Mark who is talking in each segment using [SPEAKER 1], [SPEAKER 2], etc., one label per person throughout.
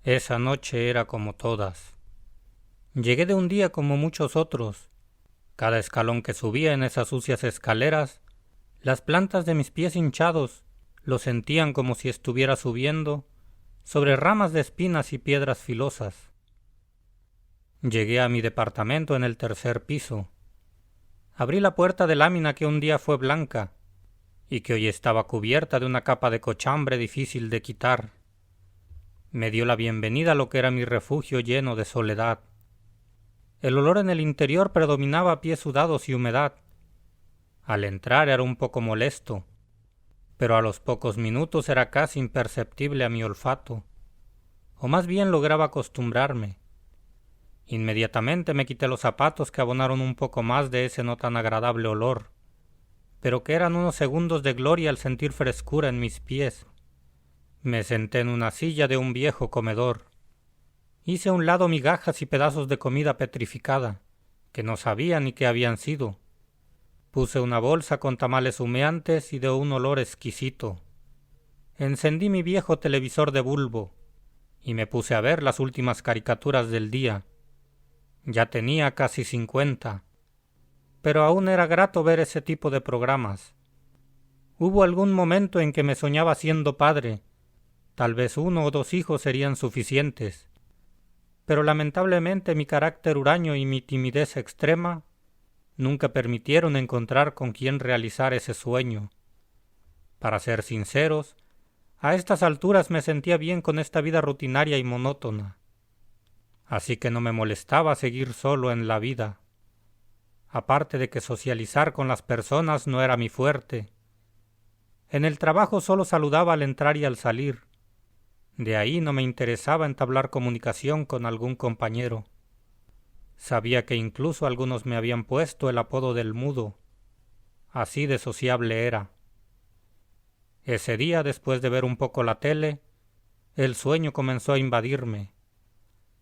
[SPEAKER 1] Esa noche era como todas. Llegué de un día como muchos otros. Cada escalón que subía en esas sucias escaleras, las plantas de mis pies hinchados lo sentían como si estuviera subiendo sobre ramas de espinas y piedras filosas. Llegué a mi departamento en el tercer piso. Abrí la puerta de lámina que un día fue blanca y que hoy estaba cubierta de una capa de cochambre difícil de quitar. Me dio la bienvenida a lo que era mi refugio lleno de soledad. El olor en el interior predominaba a pies sudados y humedad. Al entrar era un poco molesto, pero a los pocos minutos era casi imperceptible a mi olfato, o más bien lograba acostumbrarme. Inmediatamente me quité los zapatos que abonaron un poco más de ese no tan agradable olor, pero que eran unos segundos de gloria al sentir frescura en mis pies. Me senté en una silla de un viejo comedor. Hice a un lado migajas y pedazos de comida petrificada, que no sabía ni qué habían sido. Puse una bolsa con tamales humeantes y de un olor exquisito. Encendí mi viejo televisor de bulbo y me puse a ver las últimas caricaturas del día. Ya tenía casi 50, pero aún era grato ver ese tipo de programas. Hubo algún momento en que me soñaba siendo padre. Tal vez 1 o 2 hijos serían suficientes, pero lamentablemente mi carácter huraño y mi timidez extrema nunca permitieron encontrar con quien realizar ese sueño. Para ser sinceros, a estas alturas me sentía bien con esta vida rutinaria y monótona, así que no me molestaba seguir solo en la vida. Aparte de que socializar con las personas no era mi fuerte. En el trabajo solo saludaba al entrar y al salir. De ahí no me interesaba entablar comunicación con algún compañero. Sabía que incluso algunos me habían puesto el apodo del mudo. Así de sociable era. Ese día, después de ver un poco la tele, el sueño comenzó a invadirme.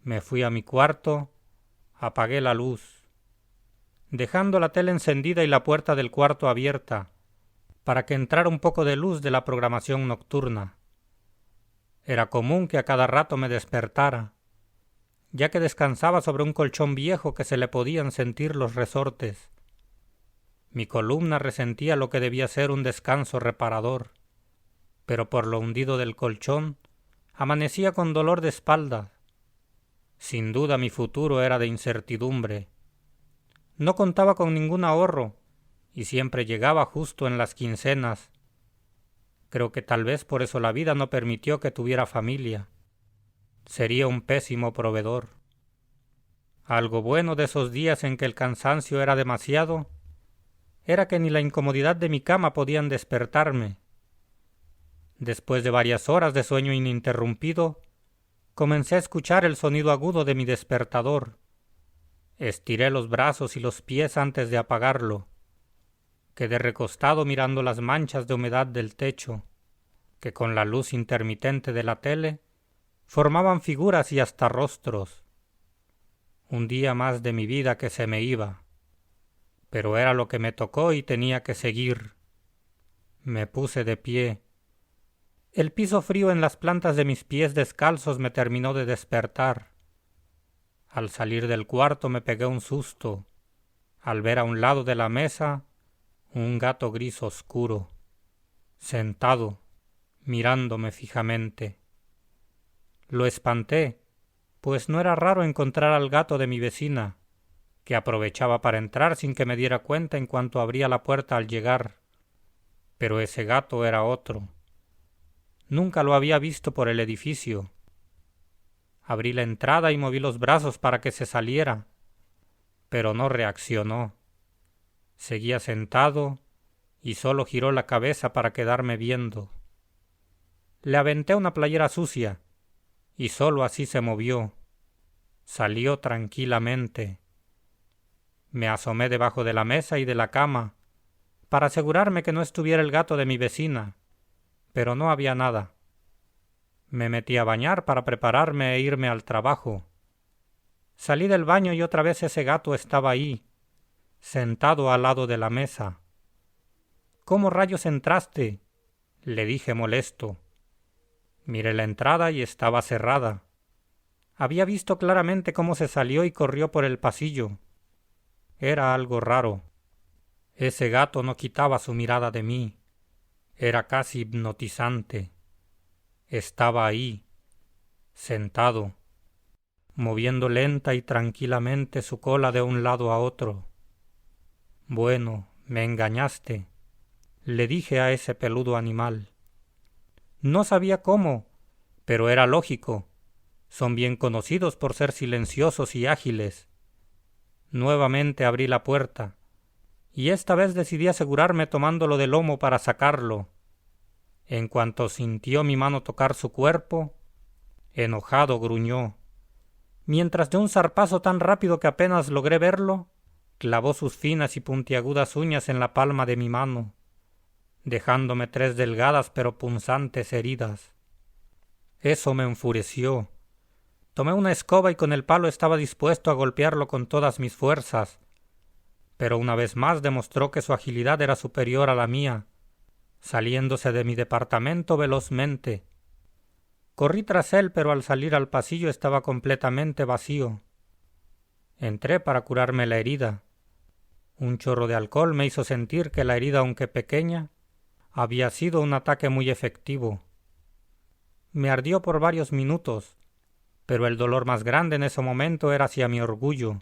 [SPEAKER 1] Me fui a mi cuarto, apagué la luz, dejando la tele encendida y la puerta del cuarto abierta, para que entrara un poco de luz de la programación nocturna. Era común que a cada rato me despertara, ya que descansaba sobre un colchón viejo que se le podían sentir los resortes. Mi columna resentía lo que debía ser un descanso reparador, pero por lo hundido del colchón amanecía con dolor de espalda. Sin duda mi futuro era de incertidumbre. No contaba con ningún ahorro y siempre llegaba justo en las quincenas. Creo que tal vez por eso la vida no permitió que tuviera familia. Sería un pésimo proveedor. Algo bueno de esos días en que el cansancio era demasiado era que ni la incomodidad de mi cama podían despertarme. Después de varias horas de sueño ininterrumpido, comencé a escuchar el sonido agudo de mi despertador. Estiré los brazos y los pies antes de apagarlo. Quedé recostado mirando las manchas de humedad del techo, que con la luz intermitente de la tele formaban figuras y hasta rostros. Un día más de mi vida que se me iba, pero era lo que me tocó y tenía que seguir. Me puse de pie. El piso frío en las plantas de mis pies descalzos me terminó de despertar. Al salir del cuarto me pegué un susto, al ver a un lado de la mesa un gato gris oscuro, sentado, mirándome fijamente. Lo espanté, pues no era raro encontrar al gato de mi vecina, que aprovechaba para entrar sin que me diera cuenta en cuanto abría la puerta al llegar. Pero ese gato era otro. Nunca lo había visto por el edificio. Abrí la entrada y moví los brazos para que se saliera, pero no reaccionó. Seguía sentado y solo giró la cabeza para quedarme viendo. Le aventé una playera sucia y solo así se movió. Salió tranquilamente. Me asomé debajo de la mesa y de la cama para asegurarme que no estuviera el gato de mi vecina, pero no había nada. Me metí a bañar para prepararme e irme al trabajo. Salí del baño y otra vez ese gato estaba ahí, sentado al lado de la mesa. ¿Cómo rayos entraste?, le dije molesto. Miré la entrada y estaba cerrada. Había visto claramente cómo se salió y corrió por el pasillo. Era algo raro. Ese gato no quitaba su mirada de mí. Era casi hipnotizante. Estaba ahí, sentado, moviendo lenta y tranquilamente su cola de un lado a otro. Bueno, me engañaste, le dije a ese peludo animal. No sabía cómo, pero era lógico. Son bien conocidos por ser silenciosos y ágiles. Nuevamente abrí la puerta, y esta vez decidí asegurarme tomándolo del lomo para sacarlo. En cuanto sintió mi mano tocar su cuerpo, enojado gruñó. Mientras de un zarpazo tan rápido que apenas logré verlo, clavó sus finas y puntiagudas uñas en la palma de mi mano, dejándome 3 delgadas pero punzantes heridas. Eso me enfureció. Tomé una escoba y con el palo estaba dispuesto a golpearlo con todas mis fuerzas, pero una vez más demostró que su agilidad era superior a la mía, saliéndose de mi departamento velozmente. Corrí tras él, pero al salir al pasillo estaba completamente vacío. Entré para curarme la herida. Un chorro de alcohol me hizo sentir que la herida, aunque pequeña, había sido un ataque muy efectivo. Me ardió por varios minutos, pero el dolor más grande en ese momento era hacia mi orgullo.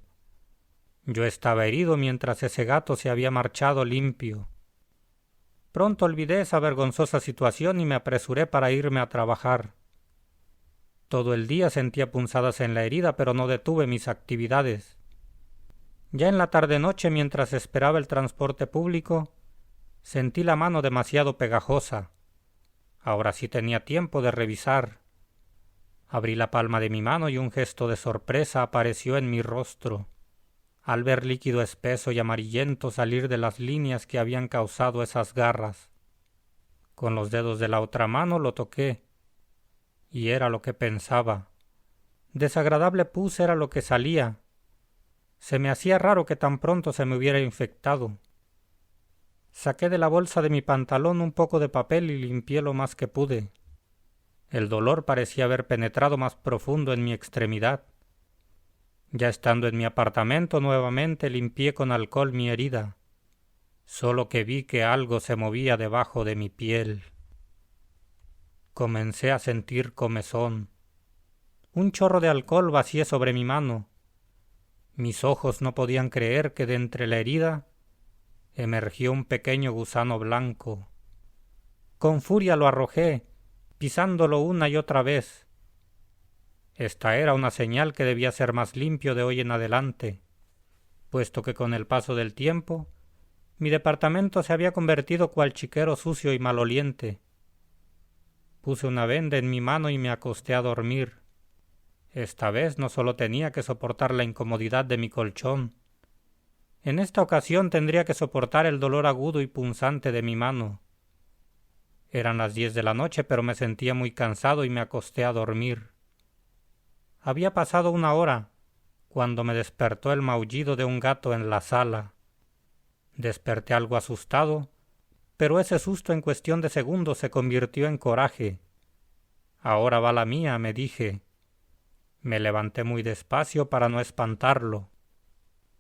[SPEAKER 1] Yo estaba herido mientras ese gato se había marchado limpio. Pronto olvidé esa vergonzosa situación y me apresuré para irme a trabajar. Todo el día sentía punzadas en la herida, pero no detuve mis actividades. Ya en la tarde-noche, mientras esperaba el transporte público, sentí la mano demasiado pegajosa. Ahora sí tenía tiempo de revisar. Abrí la palma de mi mano y un gesto de sorpresa apareció en mi rostro, al ver líquido espeso y amarillento salir de las líneas que habían causado esas garras. Con los dedos de la otra mano lo toqué, y era lo que pensaba. Desagradable pus era lo que salía. Se me hacía raro que tan pronto se me hubiera infectado. Saqué de la bolsa de mi pantalón un poco de papel y limpié lo más que pude. El dolor parecía haber penetrado más profundo en mi extremidad. Ya estando en mi apartamento nuevamente limpié con alcohol mi herida, solo que vi que algo se movía debajo de mi piel. Comencé a sentir comezón. Un chorro de alcohol vacié sobre mi mano. Mis ojos no podían creer que de entre la herida emergió un pequeño gusano blanco. Con furia lo arrojé, pisándolo una y otra vez. Esta era una señal que debía ser más limpio de hoy en adelante, puesto que con el paso del tiempo mi departamento se había convertido cual chiquero sucio y maloliente. Puse una venda en mi mano y me acosté a dormir. Esta vez no solo tenía que soportar la incomodidad de mi colchón. En esta ocasión tendría que soportar el dolor agudo y punzante de mi mano. Eran las 10 de la noche, pero me sentía muy cansado y me acosté a dormir. Había pasado 1 hora, cuando me despertó el maullido de un gato en la sala. Desperté algo asustado, pero ese susto en cuestión de segundos se convirtió en coraje. Ahora va la mía, me dije. Me levanté muy despacio para no espantarlo.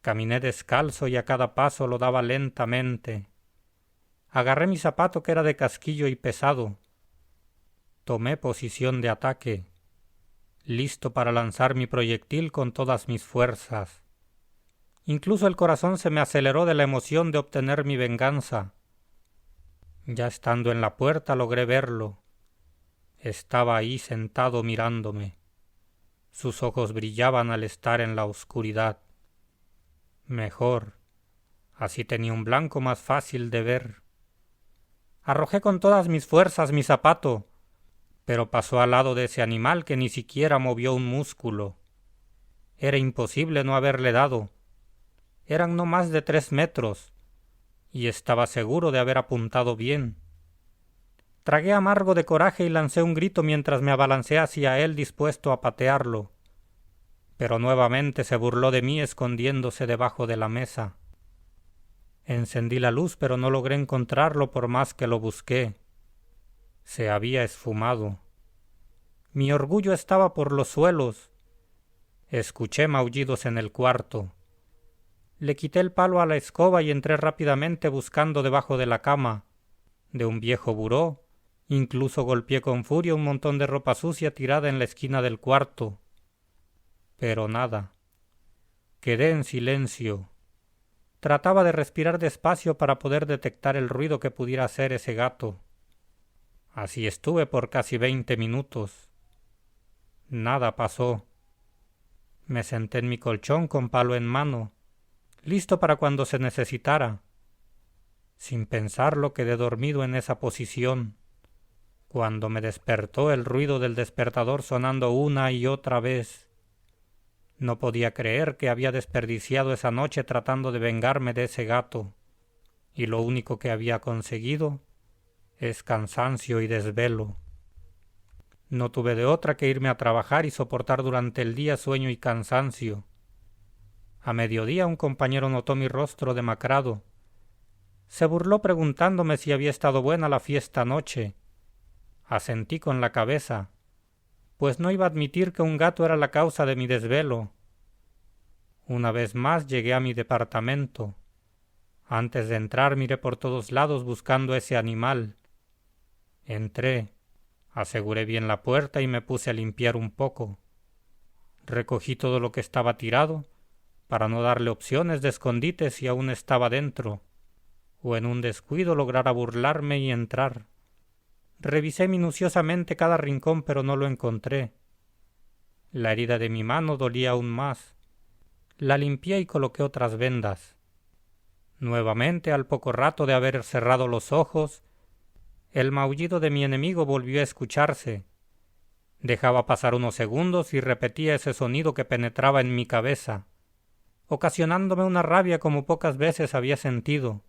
[SPEAKER 1] Caminé descalzo y a cada paso lo daba lentamente. Agarré mi zapato que era de casquillo y pesado. Tomé posición de ataque, listo para lanzar mi proyectil con todas mis fuerzas. Incluso el corazón se me aceleró de la emoción de obtener mi venganza. Ya estando en la puerta logré verlo. Estaba ahí sentado mirándome. Sus ojos brillaban al estar en la oscuridad. Mejor, así tenía un blanco más fácil de ver. Arrojé con todas mis fuerzas mi zapato, pero pasó al lado de ese animal que ni siquiera movió un músculo. Era imposible no haberle dado. Eran no más de 3 metros, y estaba seguro de haber apuntado bien. Tragué amargo de coraje y lancé un grito mientras me abalancé hacia él dispuesto a patearlo. Pero nuevamente se burló de mí escondiéndose debajo de la mesa. Encendí la luz, pero no logré encontrarlo por más que lo busqué. Se había esfumado. Mi orgullo estaba por los suelos. Escuché maullidos en el cuarto. Le quité el palo a la escoba y entré rápidamente buscando debajo de la cama, de un viejo buró. Incluso golpeé con furia un montón de ropa sucia tirada en la esquina del cuarto. Pero nada. Quedé en silencio. Trataba de respirar despacio para poder detectar el ruido que pudiera hacer ese gato. Así estuve por casi 20 minutos. Nada pasó. Me senté en mi colchón con palo en mano, listo para cuando se necesitara. Sin pensarlo quedé dormido en esa posición, cuando me despertó el ruido del despertador sonando una y otra vez. No podía creer que había desperdiciado esa noche tratando de vengarme de ese gato, y lo único que había conseguido es cansancio y desvelo. No tuve de otra que irme a trabajar y soportar durante el día sueño y cansancio. A mediodía un compañero notó mi rostro demacrado. Se burló preguntándome si había estado buena la fiesta anoche. Asentí con la cabeza, pues no iba a admitir que un gato era la causa de mi desvelo. Una vez más llegué a mi departamento. Antes de entrar miré por todos lados buscando ese animal. Entré, aseguré bien la puerta y me puse a limpiar un poco. Recogí todo lo que estaba tirado, para no darle opciones de escondite si aún estaba dentro, o en un descuido lograra burlarme y entrar. Revisé minuciosamente cada rincón, pero no lo encontré. La herida de mi mano dolía aún más. La limpié y coloqué otras vendas. Nuevamente, al poco rato de haber cerrado los ojos, el maullido de mi enemigo volvió a escucharse. Dejaba pasar unos segundos y repetía ese sonido que penetraba en mi cabeza, ocasionándome una rabia como pocas veces había sentido.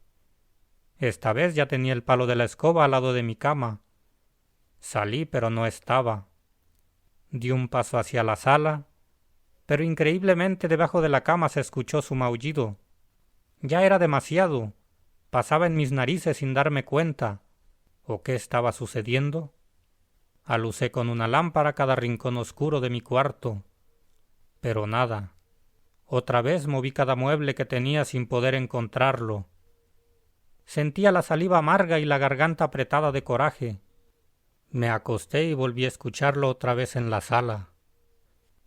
[SPEAKER 1] Esta vez ya tenía el palo de la escoba al lado de mi cama. Salí, pero no estaba. Di un paso hacia la sala, pero increíblemente debajo de la cama se escuchó su maullido. Ya era demasiado. Pasaba en mis narices sin darme cuenta. ¿O qué estaba sucediendo? Alucé con una lámpara cada rincón oscuro de mi cuarto. Pero nada. Otra vez moví cada mueble que tenía sin poder encontrarlo. Sentía la saliva amarga y la garganta apretada de coraje. Me acosté y volví a escucharlo otra vez en la sala.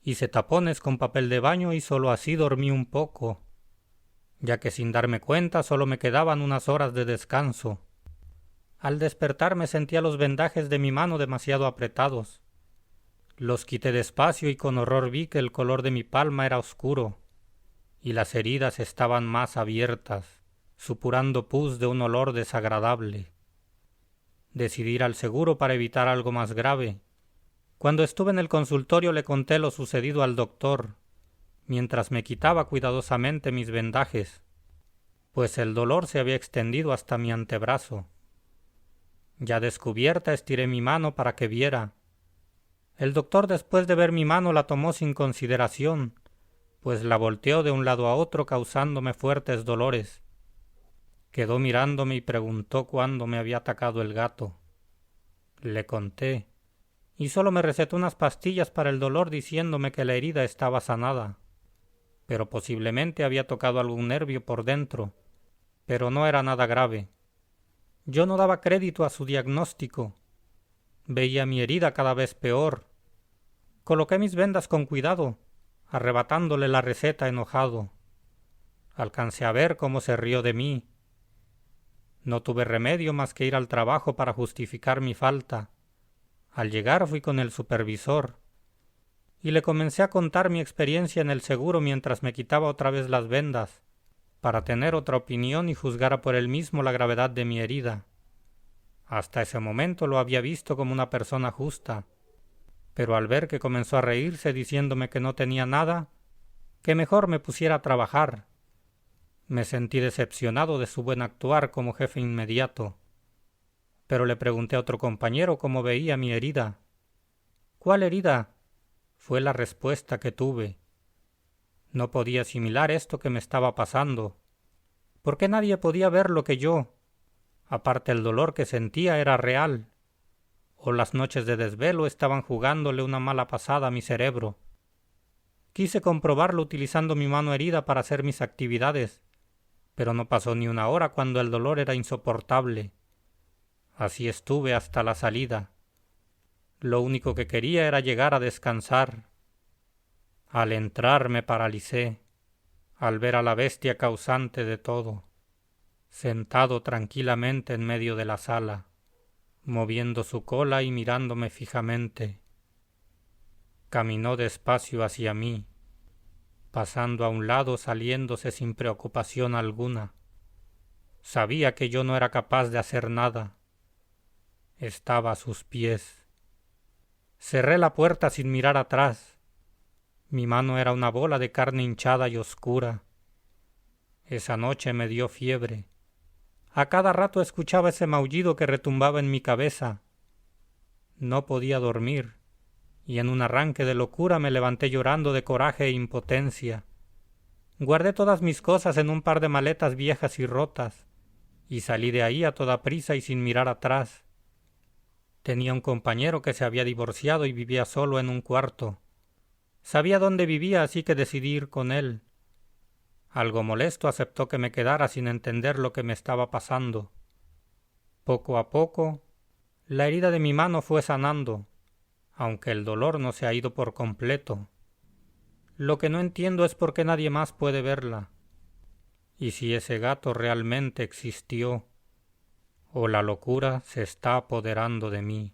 [SPEAKER 1] Hice tapones con papel de baño y solo así dormí un poco, ya que sin darme cuenta solo me quedaban unas horas de descanso. Al despertarme sentía los vendajes de mi mano demasiado apretados. Los quité despacio y con horror vi que el color de mi palma era oscuro, y las heridas estaban más abiertas, supurando pus de un olor desagradable. Decidí ir al seguro para evitar algo más grave. Cuando estuve en el consultorio le conté lo sucedido al doctor, mientras me quitaba cuidadosamente mis vendajes, pues el dolor se había extendido hasta mi antebrazo. Ya descubierta estiré mi mano para que viera. El doctor, después de ver mi mano, la tomó sin consideración, pues la volteó de un lado a otro causándome fuertes dolores. Quedó mirándome y preguntó cuándo me había atacado el gato. Le conté, y solo me recetó unas pastillas para el dolor diciéndome que la herida estaba sanada, pero posiblemente había tocado algún nervio por dentro, pero no era nada grave. Yo no daba crédito a su diagnóstico. Veía mi herida cada vez peor. Coloqué mis vendas con cuidado, arrebatándole la receta enojado. Alcancé a ver cómo se rió de mí. No tuve remedio más que ir al trabajo para justificar mi falta. Al llegar fui con el supervisor y le comencé a contar mi experiencia en el seguro mientras me quitaba otra vez las vendas, para tener otra opinión y juzgara por él mismo la gravedad de mi herida. Hasta ese momento lo había visto como una persona justa, pero al ver que comenzó a reírse diciéndome que no tenía nada, que mejor me pusiera a trabajar, me sentí decepcionado de su buen actuar como jefe inmediato. Pero le pregunté a otro compañero cómo veía mi herida. ¿Cuál herida? Fue la respuesta que tuve. No podía asimilar esto que me estaba pasando. ¿Por qué nadie podía ver lo que yo? Aparte, el dolor que sentía era real. O las noches de desvelo estaban jugándole una mala pasada a mi cerebro. Quise comprobarlo utilizando mi mano herida para hacer mis actividades, pero no pasó ni una hora cuando el dolor era insoportable. Así estuve hasta la salida. Lo único que quería era llegar a descansar. Al entrar me paralicé, al ver a la bestia causante de todo, sentado tranquilamente en medio de la sala, moviendo su cola y mirándome fijamente. Caminó despacio hacia mí, pasando a un lado, saliéndose sin preocupación alguna. Sabía que yo no era capaz de hacer nada. Estaba a sus pies. Cerré la puerta sin mirar atrás. Mi mano era una bola de carne hinchada y oscura. Esa noche me dio fiebre. A cada rato escuchaba ese maullido que retumbaba en mi cabeza. No podía dormir, y en un arranque de locura me levanté llorando de coraje e impotencia. Guardé todas mis cosas en un par de maletas viejas y rotas, y salí de ahí a toda prisa y sin mirar atrás. Tenía un compañero que se había divorciado y vivía solo en un cuarto. Sabía dónde vivía, así que decidí ir con él. Algo molesto aceptó que me quedara sin entender lo que me estaba pasando. Poco a poco, la herida de mi mano fue sanando, aunque el dolor no se ha ido por completo. Lo que no entiendo es por qué nadie más puede verla. Y si ese gato realmente existió, o la locura se está apoderando de mí.